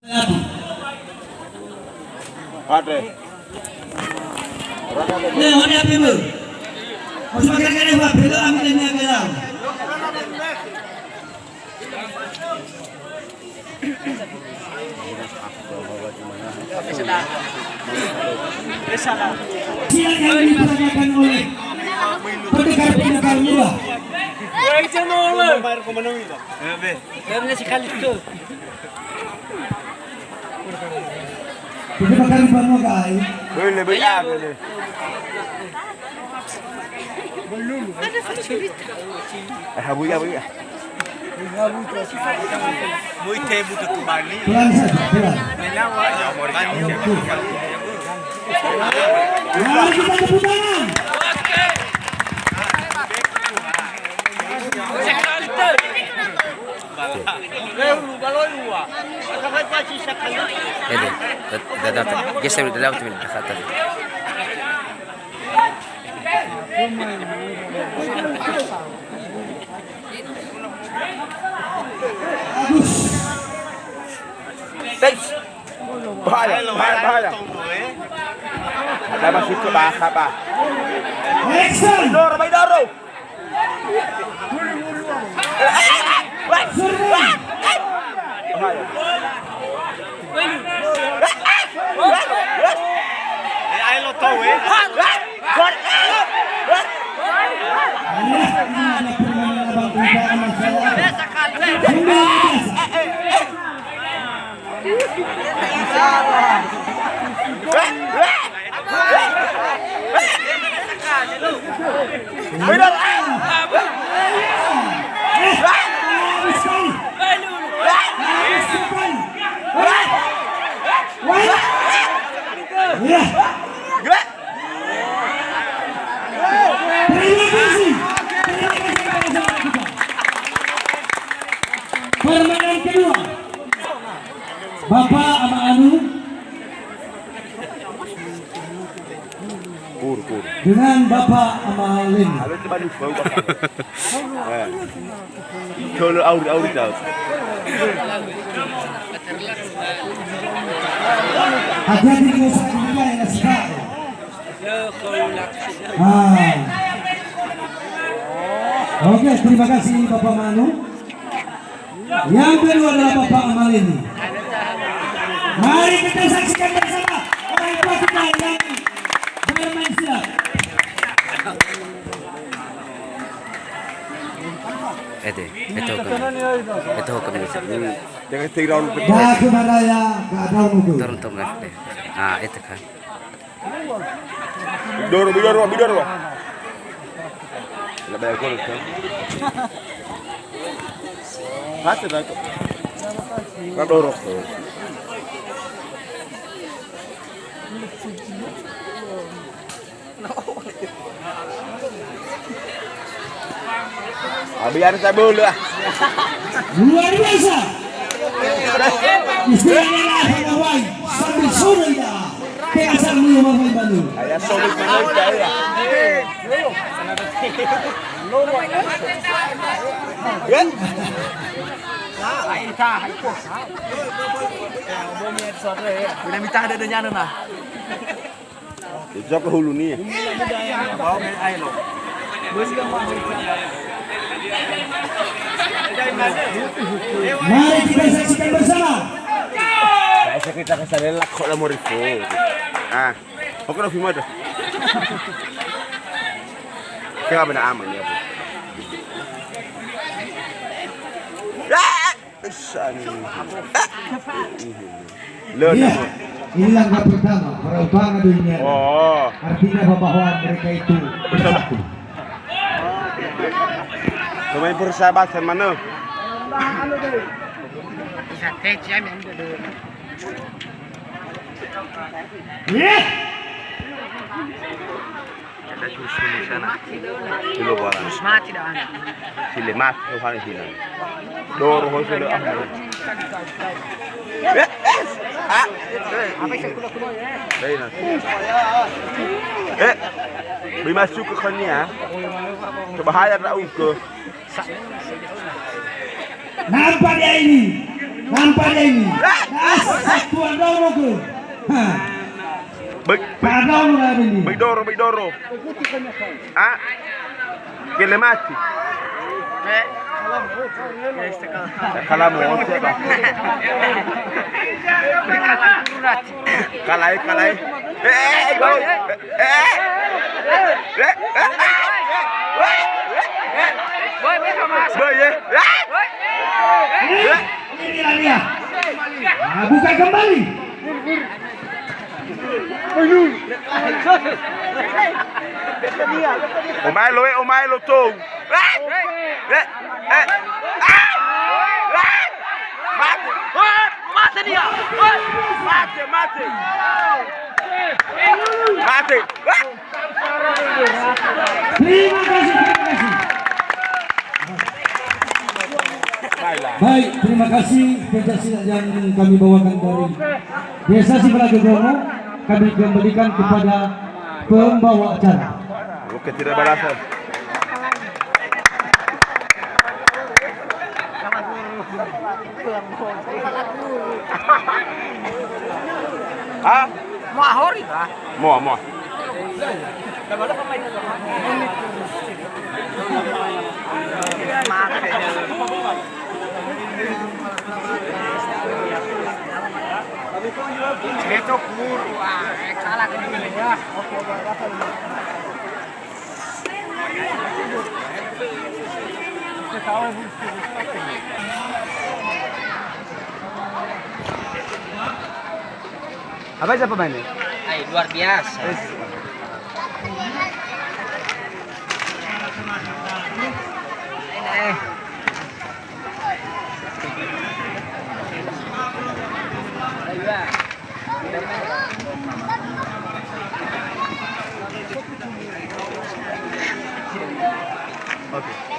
Ada. Nih, ini apa ibu? Masih makan kan ibu? Bela ambil ini yang bela. Silakan diperagakan oleh pendekar muda. Yang cemol. Bayar komenong itu. Karena sekali itu. Kita makan banyak guys. Boleh boleh. Ada fasilita. Habu ya. Muy tebu tu kembali. Pelan saja, pelan. Mari kita tepuk tangan. ده جسم دلوقتي من الدخاتره Bahaya. Ada masih ke bahasa apa? Action. Doro. Ay lo tahu Permainan kedua, Bapak sama Anu Kur. dengan Bapak sama Lin. Ada di Bandung bau apa? Kalau auri dah. Hati-hati di usaha juga yang suka. Oke, terima kasih Bapak Manu. Yang kedua adalah Bapak Amalini. Mari kita saksikan bersama orang tua kita yang bermain silat. itu hukum Jangan tirau Jago Maraya, gak ada mugu. turun left ah itu kan Bidoro. Lebih aku kan. Hati dah. Kadoro. Biar saya boleh. Luar biasa. Bismillah Hawaii sambil sore dah. Keasal mulu Bapak Bandung. Ayah solid manusia ya. Bila minta ada nyana nah. Jauh ke hulu ni. Bawa main air lo. Mari kita saksikan bersama. Saya kita kesana lakok lah morifu. Oke nak film ada. Kenapa nak aman ya bu? Iya, ini langkah pertama perubahan dunia. Oh. Artinya bahwa mereka itu bersatu. Pemain persahabatan mana? Iya. Silo bola. Mati dah anak. Sile mat, kau sila. Doro ho silo ah. Apa sih kulo ya? Baik nak. Masuk ke kanya. Kebahaya nak uke. Nampak dia ini Nampaknya ini. Satuan doro ke. Padahal lu lah ini. Baidoro. Ah? Che mati? Kalamu, siapa? Kalai. Inilah dia. Nah, buka kembali. Omaelo tuh. Mate dia. Mate. Terima kasih. Baik, terima kasih penjelasan yang kami bawakan dari Desa Sibaragogono. Kami kembalikan kepada pembawa acara. Oke, tidak balasan. Ah? Mau ahori kah? Mau. Itu guru, salah ini ya. Apa siapa mainnya? Luar biasa. Oke.